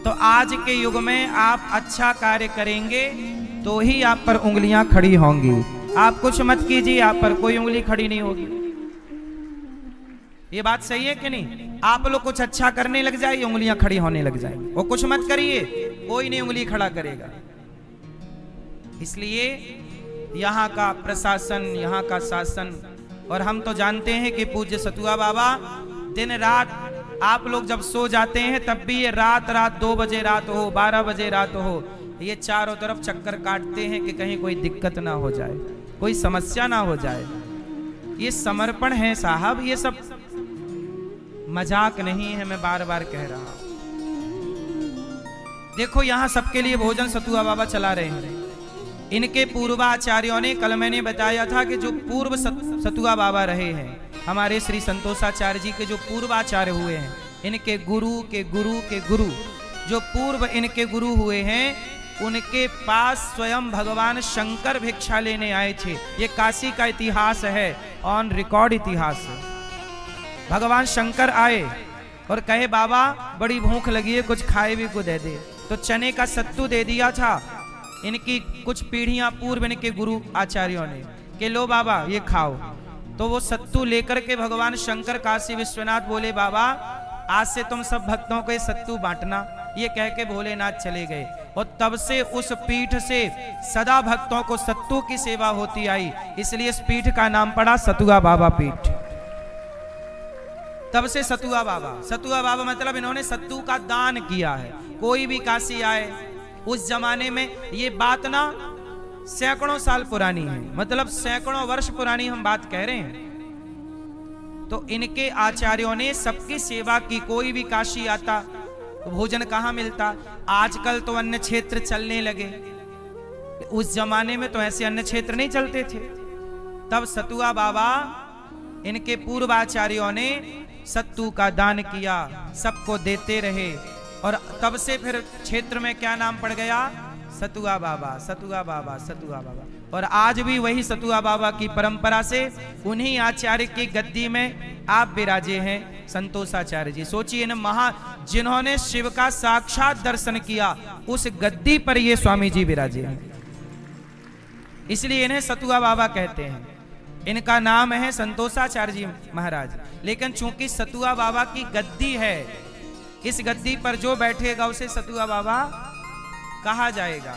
तो आज के युग में आप अच्छा कार्य करेंगे तो ही आप पर उंगलियां खड़ी होंगी। आप कुछ मत कीजिए, आप पर कोई उंगली खड़ी नहीं होगी। ये बात सही है कि नहीं? आप लोग कुछ अच्छा करने लग जाइए, उंगलियां खड़ी होने लग जाएंगी। वो कुछ मत करिए, कोई नहीं उंगली खड़ा करेगा। इसलिए यहाँ का प्रशासन, यहाँ का शासन, और हम तो जानते हैं कि पूज्य सतुआ बाबा दिन रात, आप लोग जब सो जाते हैं तब भी ये रात 2 बजे रात हो, 12 बजे रात हो, ये चारों तरफ चक्कर काटते हैं कि कहीं कोई दिक्कत ना हो जाए, कोई समस्या ना हो जाए। ये समर्पण है साहब, ये सब मजाक नहीं है, मैं बार बार कह रहा हूं। देखो यहां सबके लिए भोजन सतुआ बाबा चला रहे हैं। इनके पूर्वाचार्यों ने, कल मैंने बताया था कि जो पूर्व सतुआ बाबा रहे हैं, हमारे श्री संतोषाचार्य जी के जो पूर्वाचार्य हुए हैं, इनके गुरु के गुरु के गुरु, जो पूर्व इनके गुरु हुए हैं, उनके पास स्वयं भगवान शंकर भिक्षा लेने आए थे। ये काशी का इतिहास है, ऑन रिकॉर्ड इतिहास है। भगवान शंकर आए और कहे बाबा बड़ी भूख लगी है, कुछ खाए भी को दे दे। तो चने का सत्तू दे दिया था इनकी कुछ पीढ़ियां पूर्व इनके गुरु आचार्यों ने, कि लो बाबा ये खाओ। तो वो सत्तू लेकर के भगवान शंकर काशी विश्वनाथ बोले बाबा आज से तुम सब भक्तों को ये सत्तू बांटना। ये कह के भोलेनाथ चले गए, और तब से उस पीठ से सदा भक्तों को सत्तू की सेवा होती आई। इसलिए इस पीठ का नाम पड़ा सतुआ बाबा पीठ। तब से सतुआ बाबा मतलब इन्होंने सत्तू का दान किया है। कोई भी काशी आए, उस जमाने में ये बात ना सैकड़ों साल पुरानी है, मतलब सैकड़ों वर्ष पुरानी हम बात कह रहे हैं। तो इनके आचार्यों ने सबकी सेवा की। कोई भी काशी आता तो भोजन कहाँ मिलता? आजकल तो अन्य क्षेत्र चलने लगे, उस जमाने में तो ऐसे अन्य क्षेत्र नहीं चलते थे। तब सतुआ बाबा, इनके पूर्वाचार्यों ने सत्तू का दान किया, सबको देते रहे, और तब से फिर क्षेत्र में क्या नाम पड़ गया? सतुआ बाबा, सतुआ बाबा, सतुआ बाबा। और आज भी वही सतुआ बाबा की परंपरा से उन्हीं आचार्य की गद्दी में आप विराजे हैं, संतोषाचार्य जी। सोचिए न, जिन्होंने शिव का साक्षात दर्शन किया, उस गद्दी पर ये स्वामी जी विराजे हैं। इसलिए इन्हें सतुआ बाबा कहते हैं। इनका नाम है संतोषाचार्य जी महाराज, लेकिन चूंकि सतुआ बाबा की गद्दी है, इस गद्दी पर जो बैठेगा उसे सतुआ बाबा कहा जाएगा।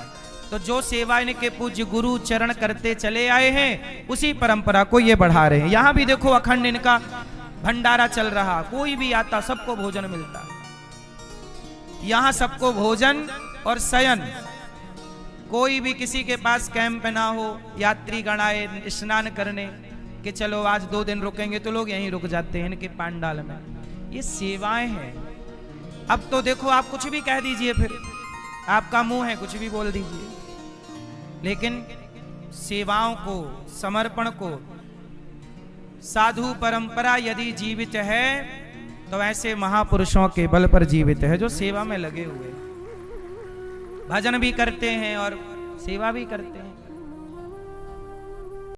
तो जो सेवा इनके पूज्य गुरु चरण करते चले आए हैं, उसी परंपरा को ये बढ़ा रहे हैं। यहां भी देखो अखंड इनका भंडारा चल रहा, कोई भी आता सबको भोजन मिलता। यहां सबको भोजन और शयन। कोई भी किसी के पास कैंप ना हो, यात्री गण आए स्नान करने कि चलो आज 2 दिन रुकेंगे, तो लोग यहीं रुक जाते हैं इनके पांडाल में। ये सेवाएं हैं। अब तो देखो आप कुछ भी कह दीजिए, फिर आपका मुंह है, कुछ भी बोल दीजिए, लेकिन सेवाओं को, समर्पण को, साधु परंपरा यदि जीवित है तो ऐसे महापुरुषों के बल पर जीवित है जो सेवा में लगे हुए, भजन भी करते हैं और सेवा भी करते हैं।